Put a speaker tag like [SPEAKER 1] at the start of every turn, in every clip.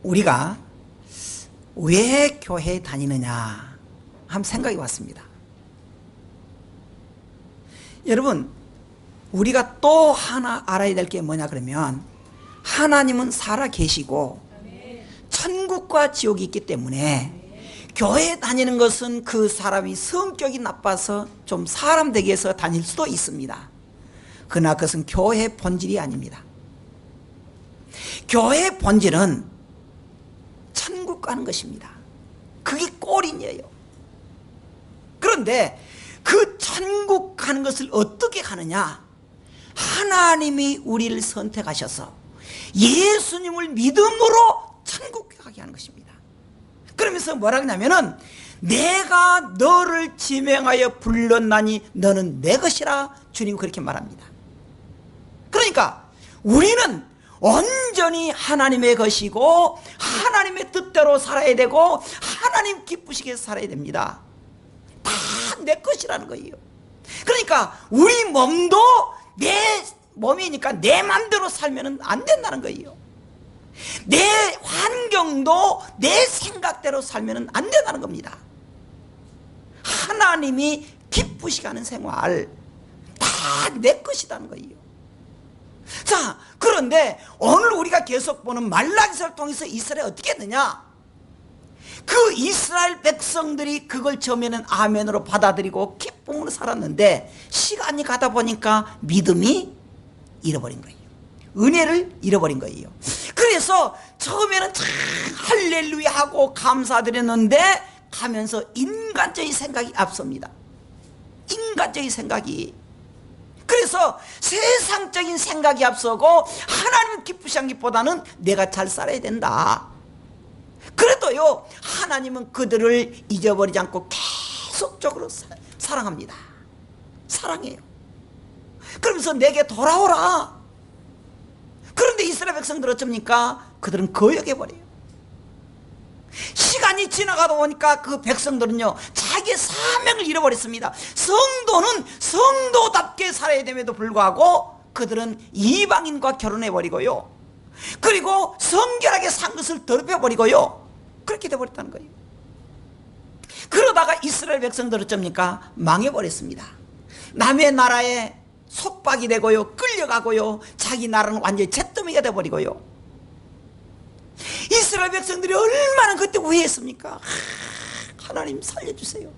[SPEAKER 1] 우리가 왜 교회에 다니느냐 한번 생각해 봤습니다. 여러분, 우리가 또 하나 알아야 될 게 뭐냐 그러면, 하나님은 살아 계시고 천국과 지옥이 있기 때문에 교회에 다니는 것은 그 사람이 성격이 나빠서 좀 사람 되기 위해서 다닐 수도 있습니다. 그러나 그것은 교회의 본질이 아닙니다. 교회의 본질은 천국 가는 것입니다. 그게 골인이에요. 그런데 그 천국 가는 것을 어떻게 가느냐? 하나님이 우리를 선택하셔서 예수님을 믿음으로 천국 가게 하는 것입니다. 그러면서 뭐라 하냐면은, 내가 너를 지명하여 불렀나니 너는 내 것이라, 주님 그렇게 말합니다. 그러니까 우리는 온전히 하나님의 것이고 하나님의 뜻대로 살아야 되고 하나님 기쁘시게 살아야 됩니다. 다 내 것이라는 거예요. 그러니까 우리 몸도 내 몸이니까 내 맘대로 살면 안 된다는 거예요. 내 환경도 내 생각대로 살면 안 된다는 겁니다. 하나님이 기쁘시게 하는 생활, 다 내 것이라는 거예요. 자, 그런데 오늘 우리가 계속 보는 말라기서를 통해서 이스라엘이 어떻게 했느냐? 그 이스라엘 백성들이 그걸 처음에는 아멘으로 받아들이고 기쁨으로 살았는데, 시간이 가다 보니까 믿음이 잃어버린 거예요. 은혜를 잃어버린 거예요. 그래서 처음에는 참 할렐루야 하고 감사드렸는데, 가면서 인간적인 생각이 앞섭니다. 인간적인 생각이. 그래서 세상적인 생각이 앞서고 하나님을 기쁘시한 것보다는 내가 잘 살아야 된다. 그래도요, 하나님은 그들을 잊어버리지 않고 계속적으로 사랑합니다. 사랑해요. 그러면서 내게 돌아오라. 그런데 이스라엘 백성들은 어쩝니까? 그들은 거역해버려요. 시간이 지나가다 보니까 그 백성들은요, 자기의 사명을 잃어버렸습니다. 성도는 성도답게 살아야 됨에도 불구하고 그들은 이방인과 결혼해버리고요, 그리고 성결하게 산 것을 더럽혀버리고요, 그렇게 돼버렸다는 거예요. 그러다가 이스라엘 백성들은 어쩝니까? 망해버렸습니다. 남의 나라에 속박이 되고요, 끌려가고요, 자기 나라는 완전히 잿더미가 돼버리고요. 이스라엘 백성들이 얼마나 그때 후회했습니까? 하나님 살려주세요.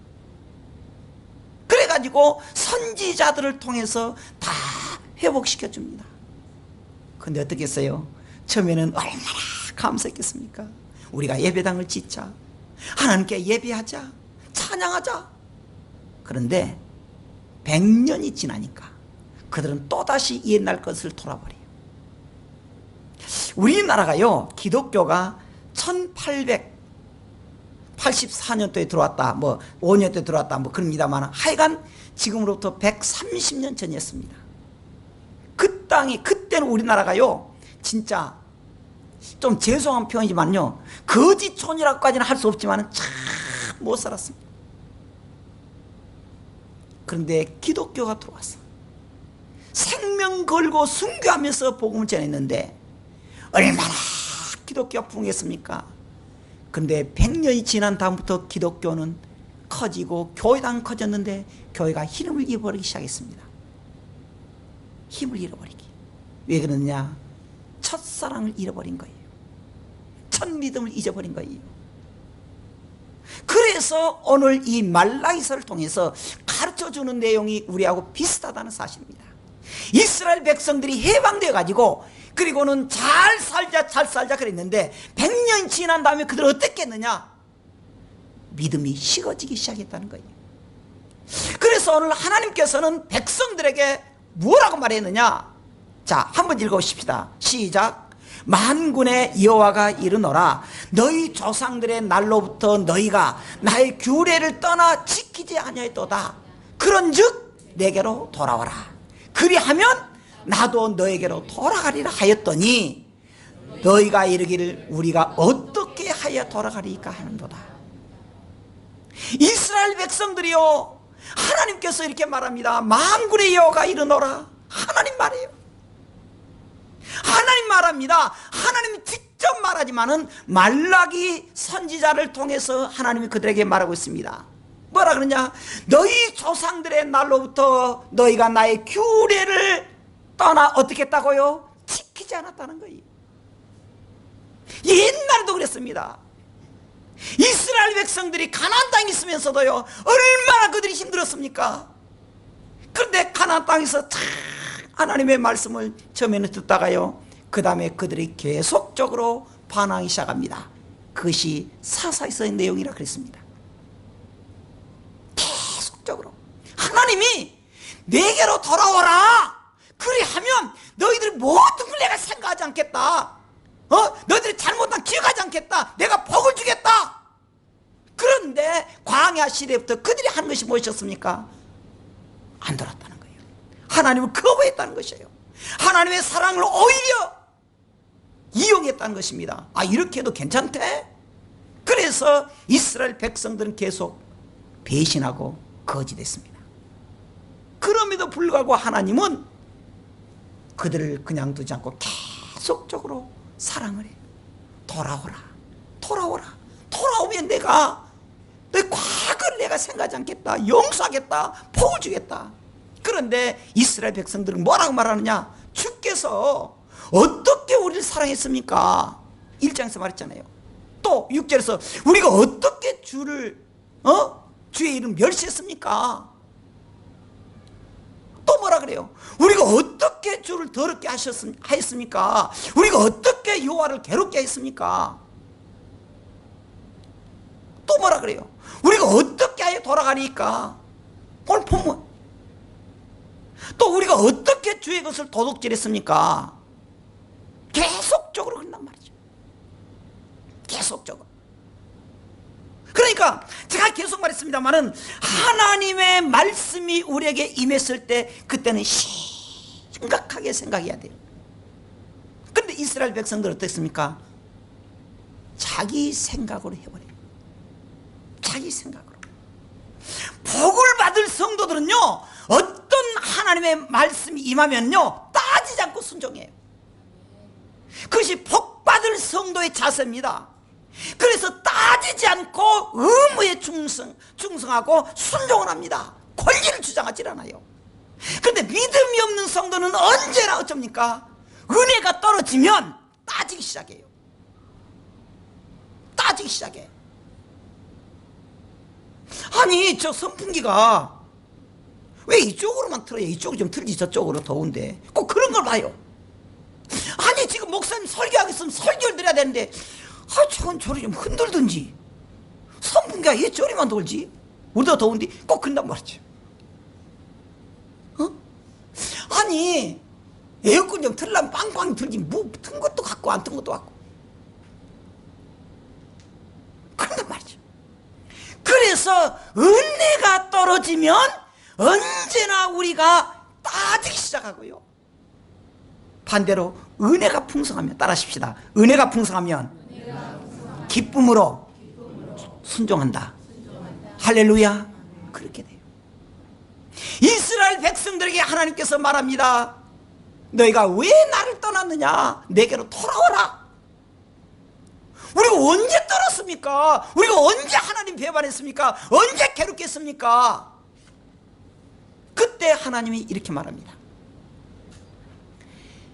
[SPEAKER 1] 그래가지고 선지자들을 통해서 다 회복시켜줍니다. 근데 어떻게 했어요? 처음에는 얼마나 감사했겠습니까? 우리가 예배당을 짓자, 하나님께 예배하자, 찬양하자. 그런데 100년이 지나니까 그들은 또다시 옛날 것을 돌아버려요. 우리나라가요, 기독교가 1884년도에 들어왔다, 뭐 5년도에 들어왔다, 뭐 그럽니다만, 하여간 지금으로부터 130년 전이었습니다. 그 땅이, 그때는 우리나라가요, 진짜 좀 죄송한 표현이지만요, 거지촌이라고까지는 할 수 없지만 참 못 살았습니다. 그런데 기독교가 들어왔어. 생명 걸고 순교하면서 복음을 전했는데 얼마나 기독교가 부흥했습니까? 그런데 100년이 지난 다음부터 기독교는 커지고 교회당 커졌는데 교회가 힘을 잃어버리기 시작했습니다. 힘을 잃어버리기. 왜 그러느냐? 첫사랑을 잃어버린 거예요. 첫 믿음을 잊어버린 거예요. 그래서 오늘 이 말라기서를 통해서 가르쳐주는 내용이 우리하고 비슷하다는 사실입니다. 이스라엘 백성들이 해방되어 가지고, 그리고는 잘 살자 그랬는데 100년 지난 다음에 그들 어떻게 했느냐? 믿음이 식어지기 시작했다는 거예요. 그래서 오늘 하나님께서는 백성들에게 뭐라고 말했느냐? 자, 한번 읽어보십시다. 시작. 만군의 여호와가 이르노라, 너희 조상들의 날로부터 너희가 나의 규례를 떠나 지키지 아니하였도다. 그런즉 내게로 돌아와라. 그리하면 나도 너에게로 돌아가리라 하였더니 너희가 이르기를 우리가 어떻게 하여 돌아가리까 하는도다. 이스라엘 백성들이요, 하나님께서 이렇게 말합니다. 만군의 여호와가 이르노라. 하나님 말이에요. 하나님 말합니다. 하나님이 직접 말하지만은 말라기 선지자를 통해서 하나님이 그들에게 말하고 있습니다. 뭐라 그러냐? 너희 조상들의 날로부터 너희가 나의 규례를 떠나 어떻게 했다고요? 지키지 않았다는 거예요. 옛날에도 그랬습니다. 이스라엘 백성들이 가나안 땅에 있으면서도요, 얼마나 그들이 힘들었습니까? 그런데 가나안 땅에서 참 하나님의 말씀을 처음에는 듣다가요, 그 다음에 그들이 계속적으로 반항이 시작합니다. 그것이 사사에서의 내용이라 그랬습니다. 계속적으로 하나님이 내게로 돌아오라, 그리하면 너희들이 모든 걸 내가 생각하지 않겠다, 너희들이 잘못한 기억하지 않겠다, 내가 복을 주겠다. 그런데 광야 시대부터 그들이 한 것이 무엇이었습니까? 안 돌았다는 거예요. 하나님을 거부했다는 것이에요. 하나님의 사랑을 오히려 이용했다는 것입니다. 아, 이렇게 해도 괜찮대? 그래서 이스라엘 백성들은 계속 배신하고 거짓했습니다. 그럼에도 불구하고 하나님은 그들을 그냥 두지 않고 계속적으로 사랑을 해요. 돌아오라, 돌아오라, 돌아오면 내가 너의 과거를 내가 생각하지 않겠다, 용서하겠다, 복을 주겠다. 그런데 이스라엘 백성들은 뭐라고 말하느냐? 주께서 어떻게 우리를 사랑했습니까? 1장에서 말했잖아요. 또 6절에서 우리가 어떻게 주의 이름 멸시했습니까? 또 뭐라 그래요? 우리가 어떻게 주를 더럽게 하였습니까? 우리가 어떻게 여호와를 괴롭게 했습니까? 또 뭐라 그래요? 우리가 어떻게 하여 돌아가니까? 오늘 본문. 또 우리가 어떻게 주의 것을 도둑질했습니까? 계속적으로 그런단 말이죠. 계속적으로. 그러니까 제가 계속 말했습니다만은 하나님의 말씀이 우리에게 임했을 때 그때는 심각하게 생각해야 돼요. 그런데 이스라엘 백성들 어땠습니까? 자기 생각으로 해버려요. 자기 생각으로. 복을 받을 성도들은요, 어떤 하나님의 말씀이 임하면요, 따지지 않고 순종해요. 그것이 복 받을 성도의 자세입니다. 그래서 따지지 않고 의무에 충성하고 순종을 합니다. 권리를 주장하지 않아요. 그런데 믿음이 없는 성도는 언제나 어쩝니까? 은혜가 떨어지면 따지기 시작해요. 따지기 시작해. 아니, 저 선풍기가 왜 이쪽으로만 틀어요? 이쪽으로 좀 틀지, 저쪽으로 더운데. 꼭 그런 걸 봐요. 아니, 지금 목사님 설교하고 있으면 설교를 드려야 되는데, 저건 저리 좀 흔들든지, 선풍기가 왜 저리만 돌지? 우리도 더운데 꼭 그런단 말이죠. 아니, 에어컨 좀 틀려면 빵빵 틀지, 뭐 튼 것도 같고 안 튼 것도 같고 그런단 말이죠. 그래서 은혜가 떨어지면 언제나 우리가 따지기 시작하고요, 반대로 은혜가 풍성하면, 따라하십시다. 은혜가 풍성하면 기쁨으로 순종한다. 할렐루야. 그렇게 돼요. 이스라엘 백성들에게 하나님께서 말합니다. 너희가 왜 나를 떠났느냐? 내게로 돌아오라. 우리가 언제 떠났습니까? 우리가 언제 하나님 배반했습니까? 언제 괴롭게 했습니까? 그때 하나님이 이렇게 말합니다.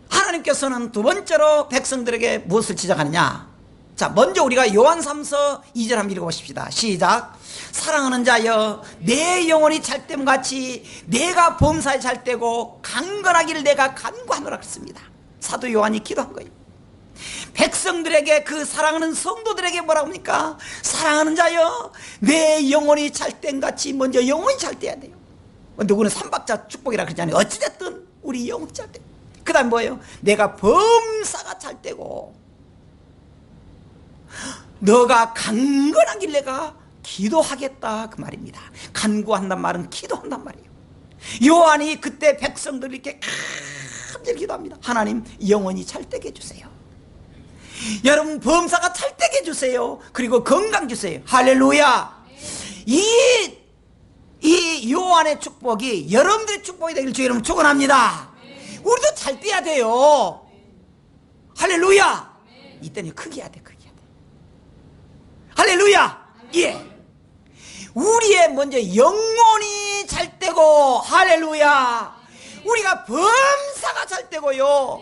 [SPEAKER 1] 하나님께서는 두 번째로 백성들에게 무엇을 지적하느냐? 자, 먼저 우리가 요한3서 2절 한번 읽어보십시다. 시작. 사랑하는 자여, 내 영혼이 잘됨같이 내가 범사에 잘되고 강건하기를 내가 간구하노라 그랬습니다. 사도 요한이 기도한 거예요. 백성들에게, 그 사랑하는 성도들에게 뭐라고 합니까? 사랑하는 자여, 내 영혼이 잘됨같이 먼저 영혼이 잘돼야 돼요. 누구는 삼박자 축복이라 그러잖아요. 어찌됐든 우리 영혼이 잘돼. 그 다음 뭐예요? 내가 범사가 잘되고 너가 강건하길 내가 기도하겠다, 그 말입니다. 간구한단 말은 기도한단 말이에요. 요한이 그때 백성들 이렇게 간절히 기도합니다. 하나님, 영혼이 잘되게 해주세요. 여러분, 범사가 잘되게 해주세요. 그리고 건강 주세요. 할렐루야. 이 이 요한의 축복이 여러분들의 축복이 되길 주의 이름으로 축원합니다. 우리도 잘 떼야 돼요. 할렐루야. 이때는 크게 해야 돼, 크게 해야 돼. 할렐루야. 예. 우리의 먼저 영혼이 잘 되고, 할렐루야. 우리가 범사가 잘 되고요.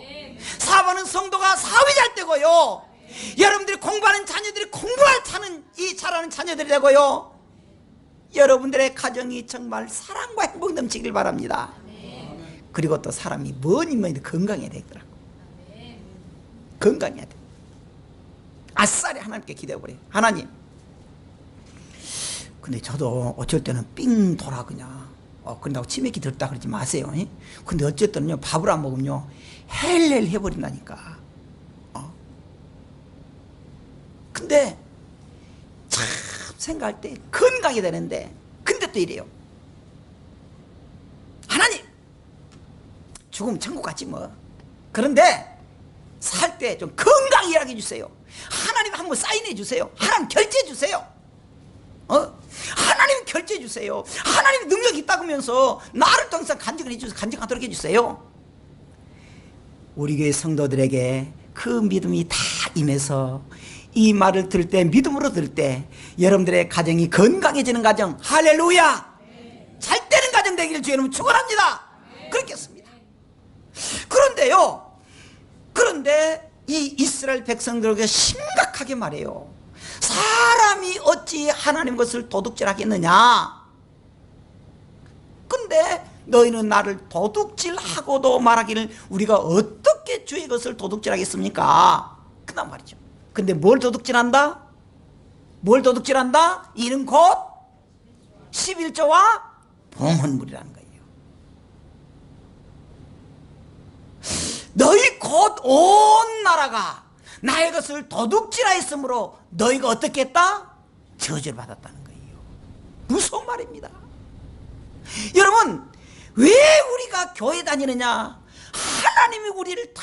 [SPEAKER 1] 사모하는 성도가 사업이 잘 되고요. 여러분들이 공부하는 자녀들이 공부할 잘하는 자녀들이 되고요. 여러분들의 가정이 정말 사랑과 행복이 넘치길 바랍니다. 그리고 또 사람이 뭐니 건강해야 되더라고. 건강해야 돼. 아싸리 하나님께 기대해버려요. 하나님, 근데 저도 어쩔 때는 삥 돌아 그냥 그런다고 치매기 들었다 그러지 마세요. 근데 어쨌든요, 밥을 안 먹으면요 헬렐 해버린다니까. 근데 참 생각할 때 건강이 되는데, 근데 또 이래요. 하나님, 죽으면 천국 갔지 뭐. 그런데 살 때 좀 건강히 일하게 해주세요. 하나님 한번 사인해 주세요. 하나님 결제해 주세요. 하나님 결제해 주세요. 하나님 능력이 있다면서 나를 또 항상 간직하도록 해주세요. 우리 교회 성도들에게 그 믿음이 다 임해서 이 말을 들을 때, 믿음으로 들을 때 여러분들의 가정이 건강해지는 가정, 할렐루야, 잘 되는 가정 되기를 주님은 축원합니다. 그렇겠습니다. 그런데 이 이스라엘 백성들에게 심각하게 말해요. 사람이 어찌 하나님 것을 도둑질하겠느냐. 근데 너희는 나를 도둑질하고도 말하기를 우리가 어떻게 주의 것을 도둑질하겠습니까? 그단 말이죠. 근데 뭘 도둑질한다? 뭘 도둑질한다? 이는 곧 11조와 봉헌물이라는 거예요. 너희 곧 온 나라가 나의 것을 도둑질하였으므로 너희가 어떻게 했다? 저주를 받았다는 거예요. 무서운 말입니다. 여러분, 왜 우리가 교회 다니느냐? 하나님이 우리를 다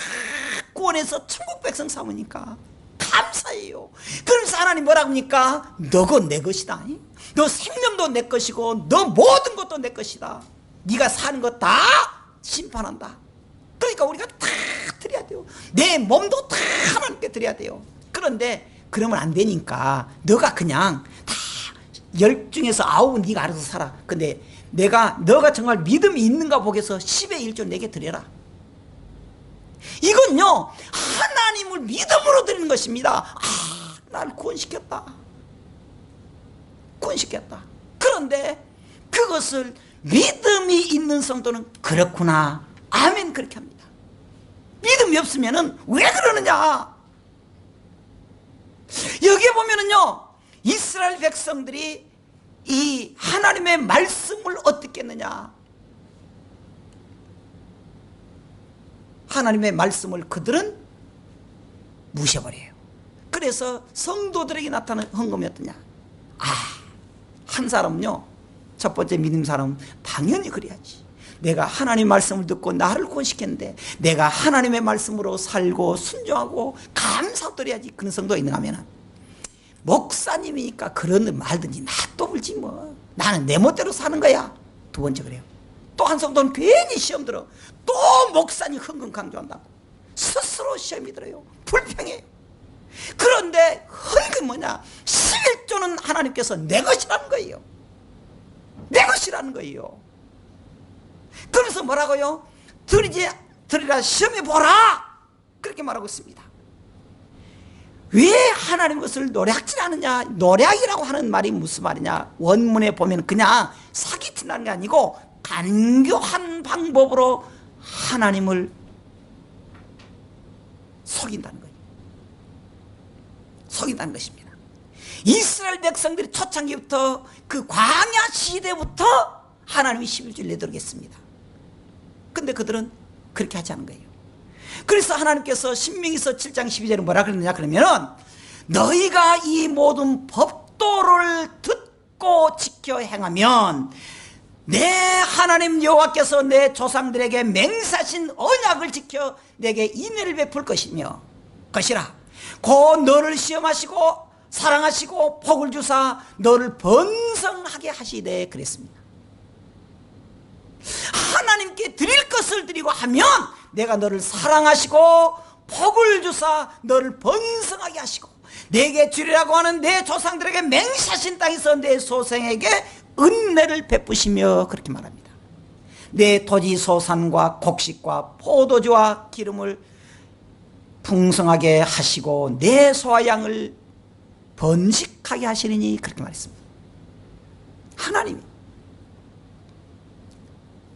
[SPEAKER 1] 구원해서 천국 백성 삼으니까 감사해요. 그러면서 하나님 뭐라고 합니까? 너가 내 것이다. 너 생명도 내 것이고 너 모든 것도 내 것이다. 네가 사는 거 다 심판한다. 그러니까 우리가 다 드려야 돼요. 내 몸도 다 하나님께 드려야 돼요. 그런데 그러면 안 되니까 너가 그냥 다 10 중에서 9은 네가 알아서 살아. 근데 너가 정말 믿음이 있는가 보겠어 10의 1조 내게 드려라. 이건요, 하나님을 믿음으로 드리는 것입니다. 나를 구원시켰다. 그런데 그것을 믿음이 있는 성도는 그렇구나, 아멘, 그렇게 합니다. 믿음이 없으면은 왜 그러느냐? 여기에 보면은요, 이스라엘 백성들이 이 하나님의 말씀을 어떻게 했느냐? 하나님의 말씀을 그들은 무시해버려요. 그래서 성도들에게 나타나는 헌금이 어떠냐? 한 사람은요, 첫 번째 믿음 사람은 당연히 그래야지. 내가 하나님 말씀을 듣고 나를 구원시켰는데 내가 하나님의 말씀으로 살고 순종하고 감사드려야지. 그런 성도가 있는가 하면, 목사님이니까 그런 말든지 놔둬불지 뭐, 나는 내 멋대로 사는 거야. 두 번째 그래요. 또 한 성도는 괜히 시험 들어. 또 목사님 헌금 강조한다고 스스로 시험이 들어요. 불평해요. 그런데 헌금 뭐냐? 11조는 하나님께서 내 것이라는 거예요. 내 것이라는 거예요. 그래서 뭐라고요? 드리라 시험해보라, 그렇게 말하고 있습니다. 왜 하나님 것을 노략질하느냐? 노략이라고 하는 말이 무슨 말이냐? 원문에 보면 그냥 사기친다는 게 아니고 간교한 방법으로 하나님을 속인다는 거예요. 속인다는 것입니다. 이스라엘 백성들이 초창기부터 그 광야 시대부터 하나님이 11조를 내도록 했습니다. 근데 그들은 그렇게 하지 않은 거예요. 그래서 하나님께서 신명기서 7장 12절에 뭐라 그랬느냐 그러면은, 너희가 이 모든 법도를 듣고 지켜 행하면 내 하나님 여호와께서 내 조상들에게 맹세하신 언약을 지켜 내게 인애를 베풀 것이라. 곧 너를 시험하시고 사랑하시고 복을 주사 너를 번성하게 하시되 그랬습니다. 하나님께 드릴 것을 드리고 하면 내가 너를 사랑하시고 복을 주사 너를 번성하게 하시고 내게 주리라고 하는 내 조상들에게 맹세하신 땅에서 내 소생에게 은혜를 베푸시며 그렇게 말합니다. 내 토지 소산과 곡식과 포도주와 기름을 풍성하게 하시고 내 소와 양을 번식하게 하시리니 그렇게 말했습니다. 하나님이.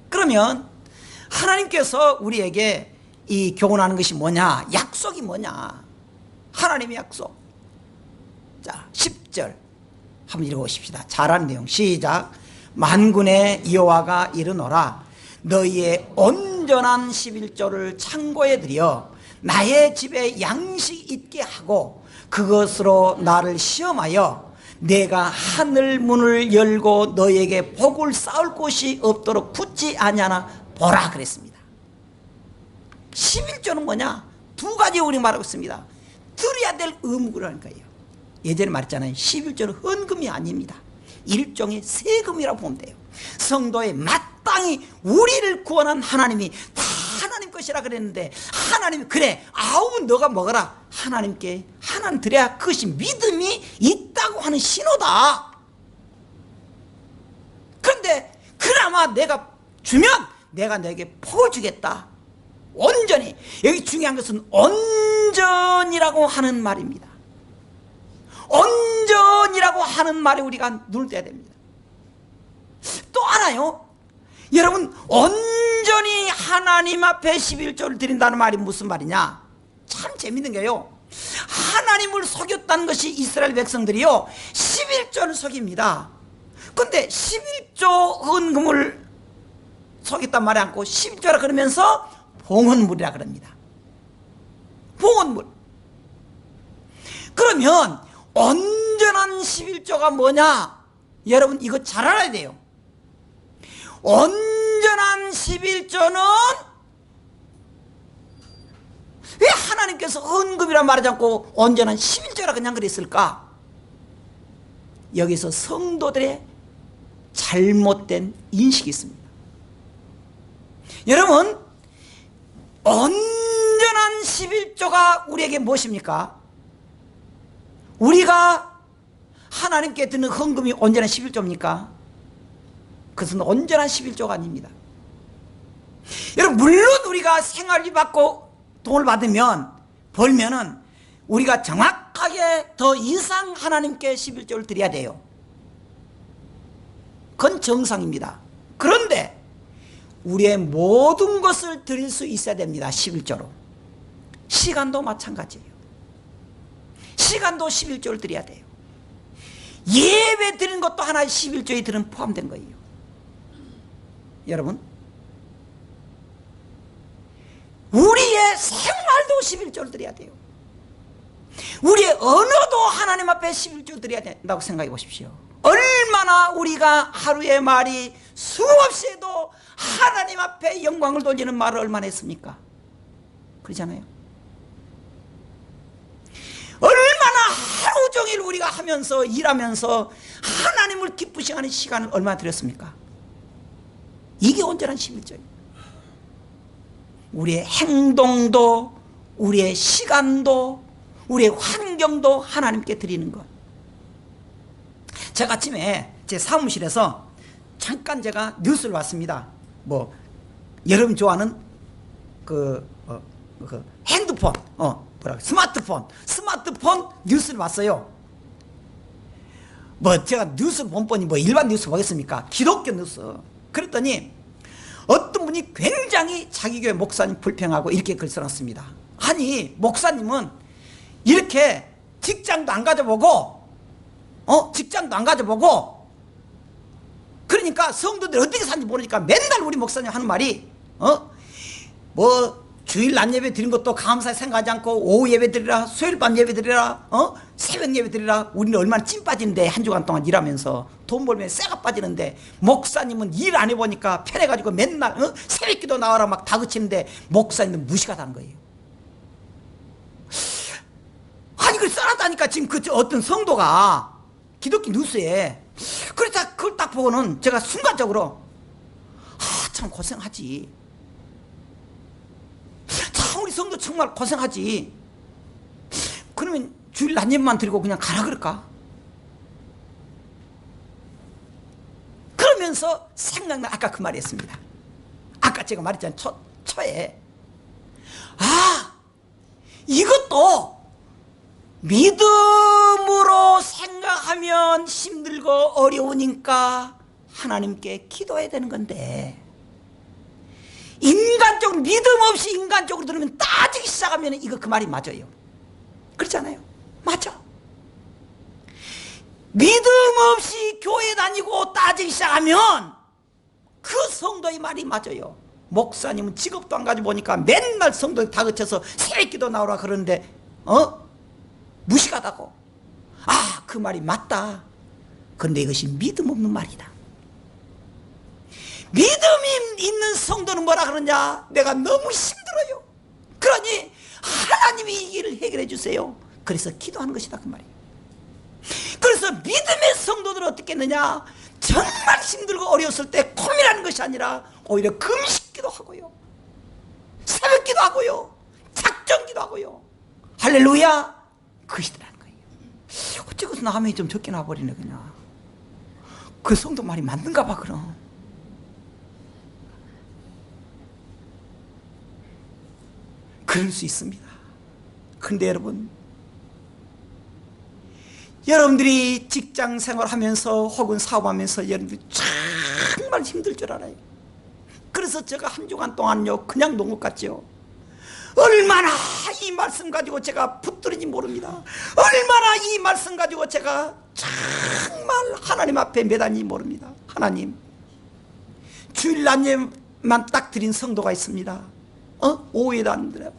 [SPEAKER 1] 그러면 하나님께서 우리에게 이 교훈하는 것이 뭐냐? 약속이 뭐냐? 하나님의 약속. 자, 10절 한번 읽어보십시다. 잘하는 내용 시작. 만군의 여호와가 이르노라 너희의 온전한 11조를 창고에 들여 나의 집에 양식 있게 하고 그것으로 나를 시험하여 내가 하늘 문을 열고 너희에게 복을 쌓을 곳이 없도록 굳지 아니하나 보라 그랬습니다. 11조는 뭐냐? 두 가지 우리 말하고 있습니다. 드려야 될 의무라는 거예요. 예전에 말했잖아요. 11조는 헌금이 아닙니다. 일종의 세금이라고 보면 돼요. 성도의 마땅히 우리를 구원한 하나님이 다 하나님 것이라 그랬는데 하나님이 그래 아우 너가 먹어라 하나님께 하나님 드려야 그것이 믿음이 있다고 하는 신호다. 그런데 그나마 내가 주면 내가 너에게 복을 주겠다. 온전히. 여기 중요한 것은 온전이라고 하는 말입니다. 온전이라고 하는 말에 우리가 눈을 떼야 됩니다. 또 하나요. 여러분 온전히 하나님 앞에 11조를 드린다는 말이 무슨 말이냐? 참 재밌는 게요. 하나님을 속였다는 것이 이스라엘 백성들이요 11조를 속입니다. 그런데 11조 헌금을 속였단 말이 않고 11조라 그러면서 봉헌물이라 그럽니다. 봉헌물. 그러면 온전한 11조가 뭐냐? 여러분 이거 잘 알아야 돼요. 온전한 11조는 왜 하나님께서 헌금이라 말하지 않고 온전한 11조라 그냥 그랬을까? 여기서 성도들의 잘못된 인식이 있습니다. 여러분 온전한 11조가 우리에게 무엇입니까? 우리가 하나님께 드는 헌금이 온전한 11조입니까? 그것은 온전한 11조가 아닙니다. 여러분 물론 우리가 생활비 받고 돈을 받으면 벌면은 우리가 정확하게 더 이상 하나님께 11조를 드려야 돼요. 그건 정상입니다. 그런데 우리의 모든 것을 드릴 수 있어야 됩니다. 11조로. 시간도 마찬가지예요. 시간도 11조를 드려야 돼요. 예배 드리는 것도 하나의 11조에 들은 포함된 거예요. 여러분 우리의 생활도 11조를 드려야 돼요. 우리의 언어도 하나님 앞에 11조 드려야 된다고 생각해 보십시오. 얼마나 우리가 하루의 말이 수없이 해도 하나님 앞에 영광을 돌리는 말을 얼마나 했습니까? 그러잖아요. 얼마나 하루 종일 우리가 하면서 일하면서 하나님을 기쁘시게 하는 시간을 얼마나 들였습니까? 이게 온전한 11조예요. 우리의 행동도 우리의 시간도 우리의 환경도 하나님께 드리는 것. 제가 아침에 제 사무실에서 잠깐 제가 뉴스를 봤습니다. 뭐 여러분 좋아하는 그 핸드폰 스마트폰 뉴스를 봤어요. 뭐 제가 뉴스 본뻔이 뭐 일반 뉴스 보겠습니까? 기독교 뉴스. 그랬더니 어떤 분이 굉장히 자기 교회 목사님 불평하고 이렇게 글 써놨습니다. 아니 목사님은 이렇게 직장도 안 가져보고 그러니까 성도들 어떻게 사는지 모르니까 맨날 우리 목사님 하는 말이 뭐 주일 낮 예배 드린 것도 감사히 생각하지 않고 오후 예배 드리라, 수요일 밤 예배 드리라, 새벽 예배 드리라. 우리는 얼마나 찐 빠지는데 한 주간 동안 일하면서 돈 벌면 쇠가 빠지는데 목사님은 일 안 해보니까 편해가지고 맨날 새벽기도 나와라 막 다그치는데 목사님은 무시가 다는 거예요. 아니 그걸 써놨다니까 지금 그 어떤 성도가 기독교 뉴스에. 그래서 그걸 딱 보고는 제가 순간적으로 참 고생하지. 참 우리 성도 정말 고생하지. 그러면 주일 한 예배만 드리고 그냥 가라 그럴까? 그러면서 생각나 아까 그 말이 있습니다. 아까 제가 말했잖아요. 초에 이것도 믿음으로 생각하면 힘들고 어려우니까 하나님께 기도해야 되는 건데, 인간적으로 믿음 없이 인간적으로 들으면 따지기 시작하면 이거 그 말이 맞아요. 그렇잖아요. 맞아. 믿음 없이 교회 다니고 따지기 시작하면 그 성도의 말이 맞아요. 목사님은 직업도 안 가지고 보니까 맨날 성도에 다그쳐서 새끼도 나오라 그러는데 무식하다고. 그 말이 맞다. 그런데 이것이 믿음 없는 말이다. 믿음이 있는 성도는 뭐라 그러냐? 내가 너무 힘들어요. 그러니 하나님이 이 일을 해결해 주세요. 그래서 기도하는 것이다 그 말이에요. 그래서 믿음의 성도들은 어떻게 했느냐? 정말 힘들고 어려웠을 때 고민하는 것이 아니라 오히려 금식기도 하고요, 새벽기도 하고요, 작정기도 하고요. 할렐루야. 그것이더라는 거예요. 어쩌고서 남이 좀 적게 나와버리네. 그냥 그 성도 말이 맞는가 봐. 그럼 그럴 수 있습니다. 그런데 여러분들이 직장 생활하면서 혹은 사업하면서 여러분들이 정말 힘들 줄 알아요. 그래서 제가 한 주간 동안요 그냥 논 것 같죠. 얼마나 이 말씀 가지고 제가 붙들는지 모릅니다. 얼마나 이 말씀 가지고 제가 정말 하나님 앞에 매단지 모릅니다. 하나님, 주일 낮에만 딱 드린 성도가 있습니다. 오해도 안 들어요.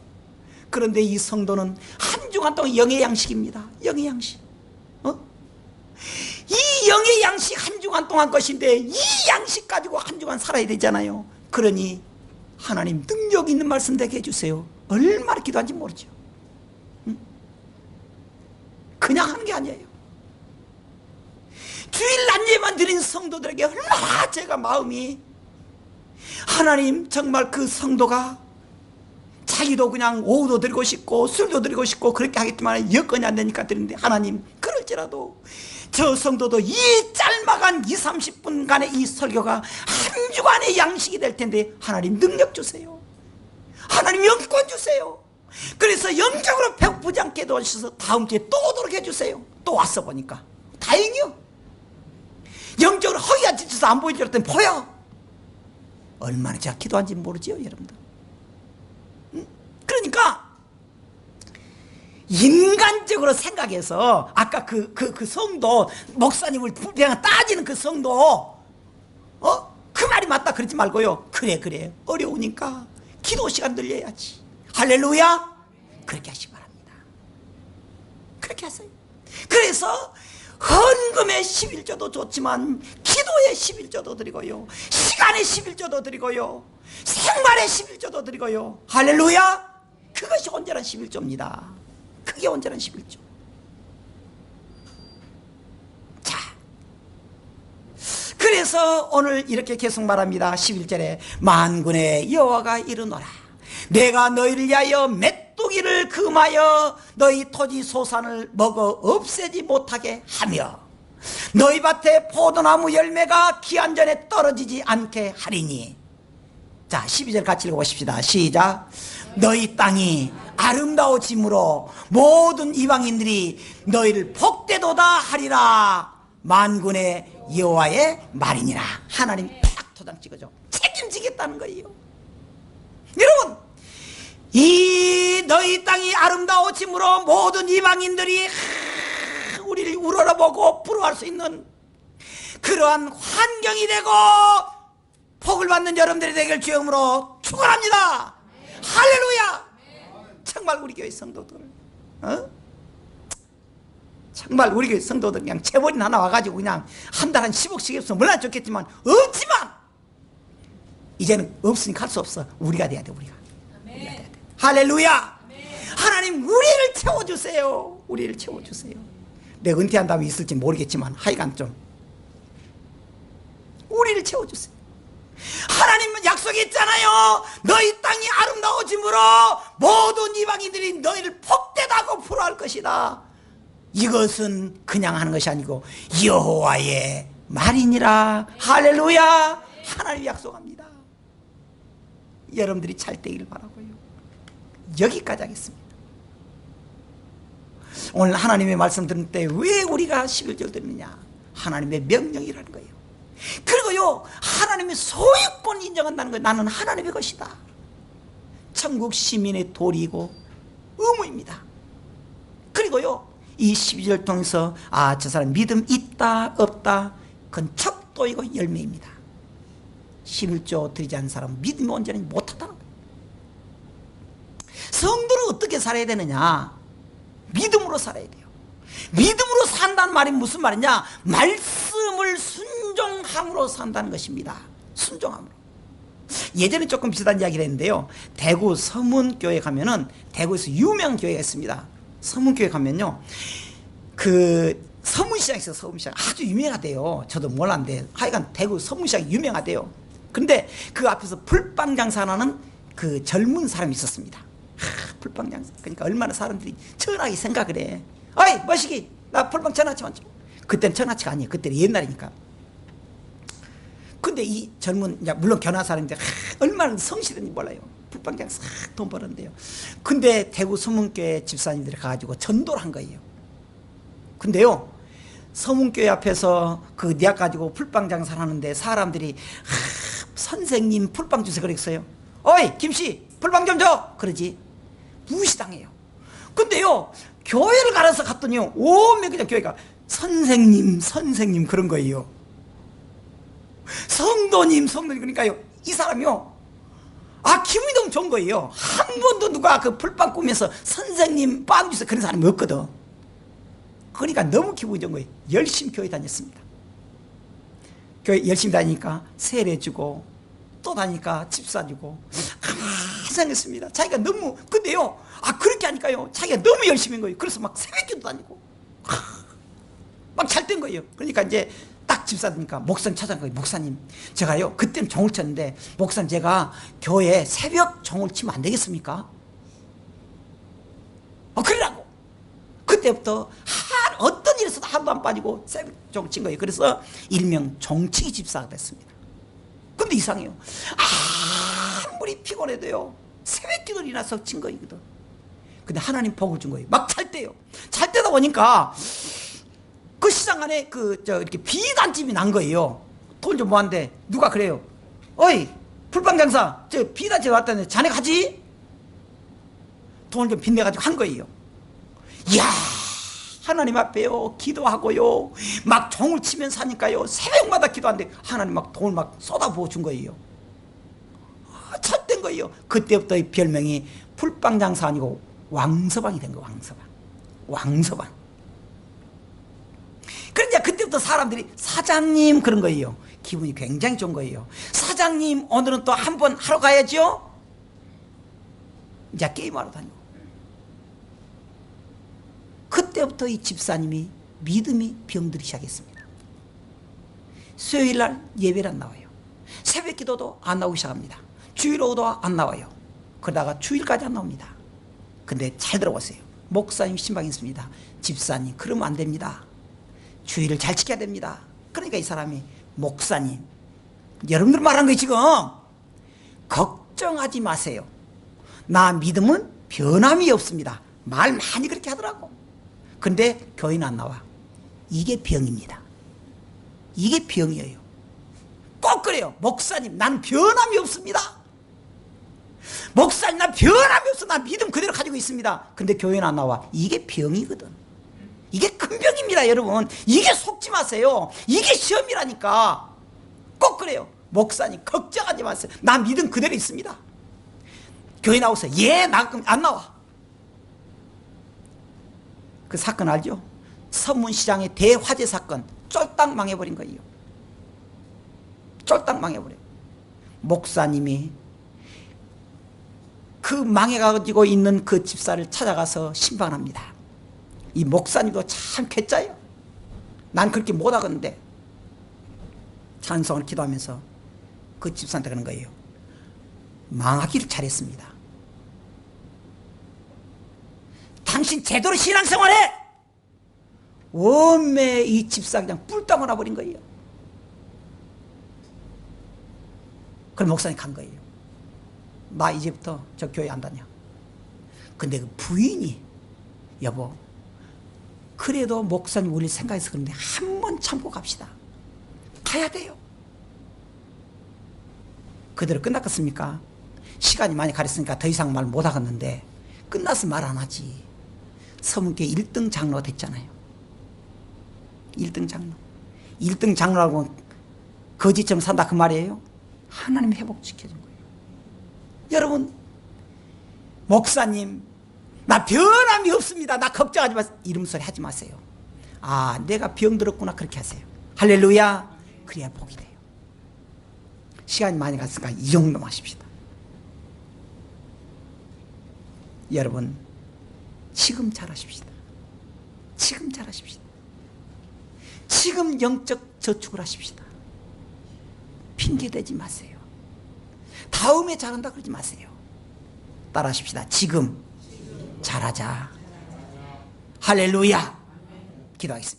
[SPEAKER 1] 그런데 이 성도는 한 주간 동안 영의 양식입니다. 영의 양식. 이 영의 양식 한 주간 동안 것인데 이 양식 가지고 한 주간 살아야 되잖아요. 그러니 하나님 능력 있는 말씀 되게 해주세요. 얼마나 기도한지 모르죠. 그냥 하는 게 아니에요. 주일 낮에만 드린 성도들에게 얼마나 제가 마음이, 하나님 정말 그 성도가 자기도 그냥 오후도 드리고 싶고 술도 드리고 싶고 그렇게 하겠지만 여건이 안 되니까 드리는데, 하나님 그럴지라도 저 성도도 이 짤막한 20-30분간의 이 설교가 한 주간의 양식이 될 텐데 하나님 능력 주세요. 하나님 영권 주세요. 그래서 영적으로 배고프지 않게 도와주셔서 다음 주에 또 오도록 해주세요. 또 왔어 보니까 다행이요. 영적으로 허기가 지쳐서 안 보일 줄 알았더니 보여. 얼마나 제가 기도한지 모르지요 여러분들. 그러니까 인간적으로 생각해서 아까 그 성도, 목사님을 그냥 따지는 그 성도 그 말이 맞다 그러지 말고요, 그래 어려우니까 기도 시간 늘려야지. 할렐루야. 그렇게 하시기 바랍니다. 그렇게 하세요. 그래서 헌금의 11조도 좋지만 기도의 11조도 드리고요, 시간의 11조도 드리고요, 생활의 11조도 드리고요. 할렐루야. 그것이 온전한 11조입니다. 그게 온전한 11조. 자, 그래서 오늘 이렇게 계속 말합니다. 11절에 만군의 여호와가 이르노라, 내가 너희를 위하여 메뚜기를 금하여 너희 토지 소산을 먹어 없애지 못하게 하며 너희 밭에 포도나무 열매가 기한 전에 떨어지지 않게 하리니. 자, 12절 같이 읽어보십시다. 시작. 너희 땅이 아름다워짐으로 모든 이방인들이 너희를 복되도다 하리라. 만군의 여호와의 말이니라. 하나님 팍 도장 찍어줘. 책임지겠다는 거예요. 여러분, 이 너희 땅이 아름다워짐으로 모든 이방인들이 우리를 우러러보고 부러워할 수 있는 그러한 환경이 되고 복을 받는 여러분들이 되길 주님으로 축원합니다. 할렐루야. 정말 우리 교회 성도들, 정말 우리 교회 성도들 그냥 재벌인 하나 와가지고 그냥 한 달 한 10억씩 했으면 물론 좋겠지만 없지만 이제는 없으니까 할 수 없어. 우리가 돼야 돼. 우리가 돼야 돼. 할렐루야. 하나님 우리를 채워주세요. 우리를 채워주세요. 내가 은퇴한 다음에 있을지 모르겠지만 하여간 좀 우리를 채워주세요. 하나님은 약 약속했잖아요. 너희 땅이 아름다워짐으로 모든 이방인들이 너희를 복되다고 부러워할 것이다. 이것은 그냥 하는 것이 아니고 여호와의 말이니라. 할렐루야. 하나님이 약속합니다. 여러분들이 잘 되기를 바라고요. 여기까지 하겠습니다. 오늘 하나님의 말씀 들을 때 왜 우리가 11절 드리느냐? 하나님의 명령이라는 거예요. 그리고요, 하나님의 소유권 인정한다는 거예요. 나는 하나님의 것이다. 천국 시민의 도리이고 의무입니다. 그리고요, 이 12절 통해서 저 사람 믿음 있다 없다, 그건 척도이고 열매입니다. 11조 드리지 않는 사람은 믿음이 온전히 못하다는 거예요. 성도는 어떻게 살아야 되느냐? 믿음으로 살아야 돼요. 믿음으로 산다는 말이 무슨 말이냐? 말씀을 순종함으로 산다는 것입니다. 순종함으로. 예전에 조금 비슷한 이야기를 했는데요, 대구 서문교회 가면은, 대구에서 유명한 교회가 있습니다. 서문교회 가면요, 그 서문시장 있어요. 서문시장 아주 유명하대요. 저도 몰랐는데 하여간 대구 서문시장이 유명하대요. 근데 그 앞에서 풀빵 장사하는 그 젊은 사람이 있었습니다. 풀빵 장사. 그러니까 얼마나 사람들이 천하게 생각을 해. 어이 머시기, 나 풀빵 천하치만 줘. 그때는 천하치가 아니에요. 그때는 옛날이니까. 근데 이 젊은, 물론 견학 사람인데 얼마나 성실한지 몰라요. 풀빵 장사 돈 벌었는데요. 근데 대구 서문교회 집사님들이 가가지고 전도를 한 거예요. 근데요, 서문교회 앞에서 그 뉘약 가지고 풀빵 장사를 하는데 사람들이 선생님 풀빵 주세요 그랬어요. 어이 김씨 풀빵 좀 줘. 그러지. 무시당해요. 근데요, 교회를 갈아서 갔더니요, 오면 그냥 교회가 선생님 그런 거예요. 성도님 그러니까요, 이 사람이요, 기분이 너무 좋은 거예요. 한 번도 누가 그 풀빵 꾸면서 선생님 빵 주세요 그런 사람이 없거든. 그러니까 너무 기분이 좋은 거예요. 열심히 교회 다녔습니다. 교회 열심히 다니니까 세례주고 또 다니까 집 사주고 가만히 생겼습니다. 자기가 너무, 근데요, 그렇게 하니까요, 자기가 너무 열심히 한 거예요. 그래서 막 새벽기도 다니고 막 잘 된 거예요. 그러니까 이제 딱 집 사니까 목사님 찾아간 거예요. 목사님, 제가요 그때는 종을 쳤는데, 목사님 제가 교회에 새벽 종을 치면 안 되겠습니까? 그러라고. 그때부터 어떤 일에서도 하루도 안 빠지고 새벽 종 친 거예요. 그래서 일명 종치기 집사가 됐습니다. 근데 이상해요. 아무리 피곤해도요, 새벽 기도를 일어나서 친 거거든. 근데 하나님 복을 준 거예요. 막 잘 때요. 잘 때다 보니까 그 시장 안에 이렇게 비단집이 난 거예요. 돈 좀 모았는데 누가 그래요. 어이 풀빵 장사, 저 비단집 왔다는데 자네 가지? 돈을 좀 빚내가지고 한 거예요. 이야, 하나님 앞에요 기도하고요, 막 종을 치면서 하니까요, 새벽마다 기도하는데 하나님 막 돈을 막 쏟아부어 준 거예요. 잘 된 거예요. 그때부터 이 별명이 풀빵 장사 아니고 왕서방이 된 거예요. 왕서방. 그러니까 그때부터 사람들이 사장님 그런 거예요. 기분이 굉장히 좋은 거예요. 사장님 오늘은 또 한 번 하러 가야죠. 이제 게임하러 다니고. 그때부터 이 집사님이 믿음이 병들기 시작했습니다. 수요일날 예배를 안 나와요. 새벽 기도도 안 나오기 시작합니다. 주일 오도 안 나와요. 그러다가 주일까지 안 나옵니다. 근데 잘 들어보세요. 목사님 신방이 있습니다. 집사님 그러면 안 됩니다. 주일을 잘 지켜야 됩니다. 그러니까 이 사람이, 목사님, 여러분들 말한 거 지금 걱정하지 마세요. 나 믿음은 변함이 없습니다. 말 많이 그렇게 하더라고. 근데 교회는 안 나와. 이게 병입니다. 이게 병이에요. 꼭 그래요. 목사님, 난 변함이 없습니다. 목사님, 난 변함이 없어. 난 믿음 그대로 가지고 있습니다. 근데 교회는 안 나와. 이게 병이거든. 이게 큰 병입니다, 여러분. 이게 속지 마세요. 이게 시험이라니까. 꼭 그래요. 목사님, 걱정하지 마세요. 난 믿음 그대로 있습니다. 교회 나오세요. 예, 안 나와. 그 사건 알죠? 서문시장의 대화재 사건. 쫄딱 망해버린 거예요. 쫄딱 망해버려요. 목사님이 그 망해가지고 있는 그 집사를 찾아가서 신방합니다. 이 목사님도 참 괴짜예요. 난 그렇게 못하겠는데 찬송을 기도하면서 그 집사한테 그러는 거예요. 망하기를 잘했습니다. 당신 제대로 신앙생활해! 원매 이 집사 그냥 뿔딱 말아버린 거예요. 그럼 목사님 간 거예요. 나 이제부터 저 교회 안 다녀. 근데 그 부인이 여보 그래도 목사님 우리 생각해서 그런데 한 번 참고 갑시다. 가야 돼요. 그대로 끝났겠습니까? 시간이 많이 가렸으니까 더 이상 말 못하겠는데 끝나서 말 안 하지. 서문교회 1등 장로가 됐잖아요. 1등 장로. 1등 장로라고 거지처럼 산다 그 말이에요? 하나님 회복시켜준 거예요. 여러분 목사님 나 변함이 없습니다. 나 걱정하지 마세요. 이름 소리 하지 마세요. 아 내가 병들었구나 그렇게 하세요. 할렐루야. 그래야 복이 돼요. 시간이 많이 갔으니까 이 정도만 하십시다. 여러분 지금 잘하십시다. 지금 잘하십시다. 지금 영적 저축을 하십시다. 핑계대지 마세요. 다음에 잘한다 그러지 마세요. 따라하십시다. 지금 잘하자. 할렐루야. 기도하겠습니다.